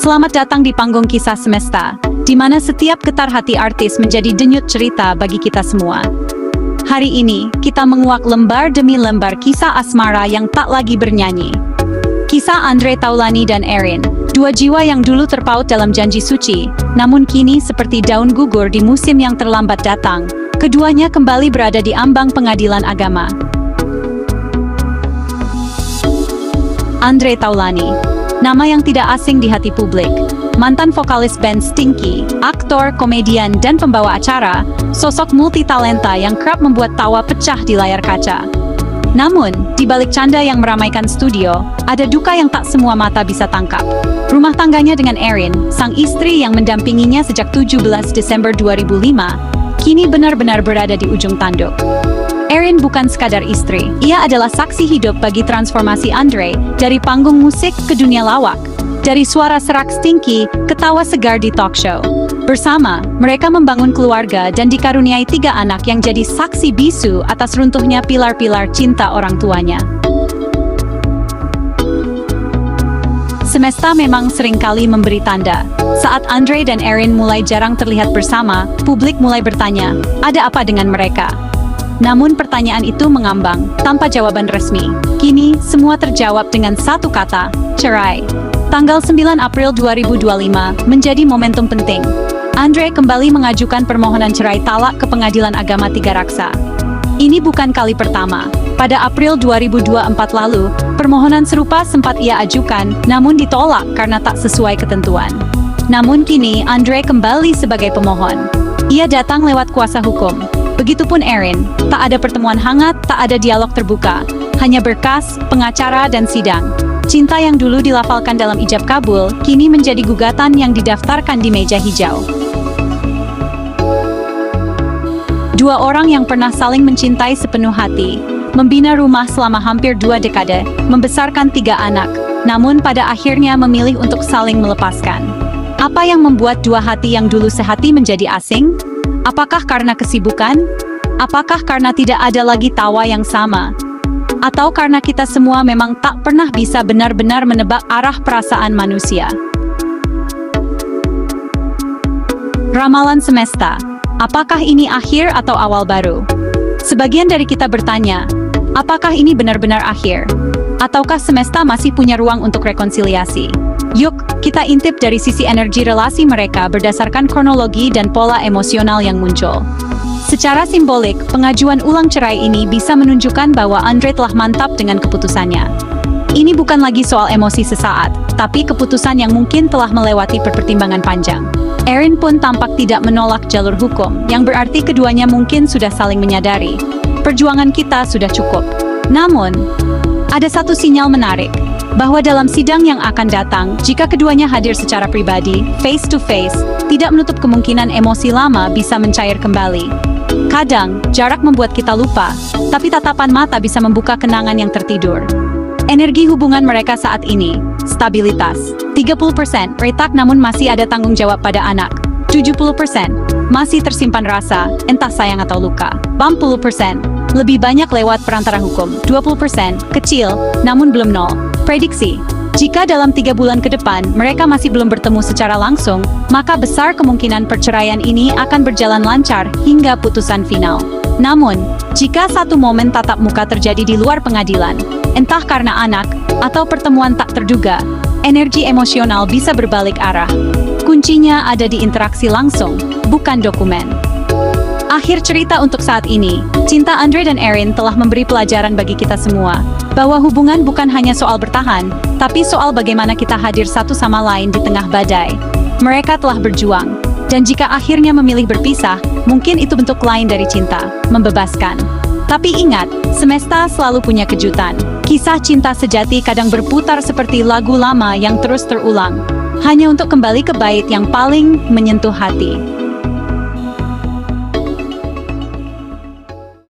Selamat datang di panggung kisah semesta, di mana setiap getar hati artis menjadi denyut cerita bagi kita semua. Hari ini, kita menguak lembar demi lembar kisah asmara yang tak lagi bernyanyi. Kisah Andre Taulany dan Erin, dua jiwa yang dulu terpaut dalam janji suci, namun kini seperti daun gugur di musim yang terlambat datang. Keduanya kembali berada di ambang pengadilan agama. Andre Taulany, nama yang tidak asing di hati publik. Mantan vokalis band Stinky, aktor, komedian, dan pembawa acara, sosok multitalenta yang kerap membuat tawa pecah di layar kaca. Namun, di balik canda yang meramaikan studio, ada duka yang tak semua mata bisa tangkap. Rumah tangganya dengan Erin, sang istri yang mendampinginya sejak 17 Desember 2005, kini benar-benar berada di ujung tanduk. Erin bukan sekadar istri, ia adalah saksi hidup bagi transformasi Andre dari panggung musik ke dunia lawak, dari suara serak Stinky ke tawa segar di talk show. Bersama, mereka membangun keluarga dan dikaruniai 3 anak yang jadi saksi bisu atas runtuhnya pilar-pilar cinta orang tuanya. Semesta memang seringkali memberi tanda. Saat Andre dan Erin mulai jarang terlihat bersama, publik mulai bertanya, ada apa dengan mereka? Namun pertanyaan itu mengambang, tanpa jawaban resmi. Kini, semua terjawab dengan satu kata, cerai. Tanggal 9 April 2025 menjadi momentum penting. Andre kembali mengajukan permohonan cerai talak ke Pengadilan Agama Tiga Raksa. Ini bukan kali pertama. Pada April 2024 lalu, permohonan serupa sempat ia ajukan, namun ditolak karena tak sesuai ketentuan. Namun kini, Andre kembali sebagai pemohon. Ia datang lewat kuasa hukum. Begitupun Erin, tak ada pertemuan hangat, tak ada dialog terbuka. Hanya berkas, pengacara, dan sidang. Cinta yang dulu dilafalkan dalam ijab kabul, kini menjadi gugatan yang didaftarkan di meja hijau. Dua orang yang pernah saling mencintai sepenuh hati, membina rumah selama hampir 2 dekade, membesarkan 3 anak, namun pada akhirnya memilih untuk saling melepaskan. Apa yang membuat dua hati yang dulu sehati menjadi asing? Apakah karena kesibukan? Apakah karena tidak ada lagi tawa yang sama? Atau karena kita semua memang tak pernah bisa benar-benar menebak arah perasaan manusia? Ramalan semesta, apakah ini akhir atau awal baru? Sebagian dari kita bertanya, apakah ini benar-benar akhir? Ataukah semesta masih punya ruang untuk rekonsiliasi? Yuk, kita intip dari sisi energi relasi mereka berdasarkan kronologi dan pola emosional yang muncul. Secara simbolik, pengajuan ulang cerai ini bisa menunjukkan bahwa Andre telah mantap dengan keputusannya. Ini bukan lagi soal emosi sesaat, tapi keputusan yang mungkin telah melewati pertimbangan panjang. Erin pun tampak tidak menolak jalur hukum, yang berarti keduanya mungkin sudah saling menyadari. Perjuangan kita sudah cukup. Namun, ada satu sinyal menarik, bahwa dalam sidang yang akan datang, jika keduanya hadir secara pribadi, face to face, tidak menutup kemungkinan emosi lama bisa mencair kembali. Kadang, jarak membuat kita lupa, tapi tatapan mata bisa membuka kenangan yang tertidur. Energi hubungan mereka saat ini, stabilitas, 30% retak namun masih ada tanggung jawab pada anak, 70% masih tersimpan rasa, entah sayang atau luka, 40% lebih banyak lewat perantara hukum, 20% kecil, namun belum nol. Prediksi, jika dalam 3 bulan ke depan mereka masih belum bertemu secara langsung, maka besar kemungkinan perceraian ini akan berjalan lancar hingga putusan final. Namun, jika satu momen tatap muka terjadi di luar pengadilan, entah karena anak atau pertemuan tak terduga, energi emosional bisa berbalik arah. Kuncinya ada di interaksi langsung, bukan dokumen. Akhir cerita untuk saat ini, cinta Andre dan Erin telah memberi pelajaran bagi kita semua, bahwa hubungan bukan hanya soal bertahan, tapi soal bagaimana kita hadir satu sama lain di tengah badai. Mereka telah berjuang, dan jika akhirnya memilih berpisah, mungkin itu bentuk lain dari cinta, membebaskan. Tapi ingat, semesta selalu punya kejutan. Kisah cinta sejati kadang berputar seperti lagu lama yang terus terulang, hanya untuk kembali ke bait yang paling menyentuh hati.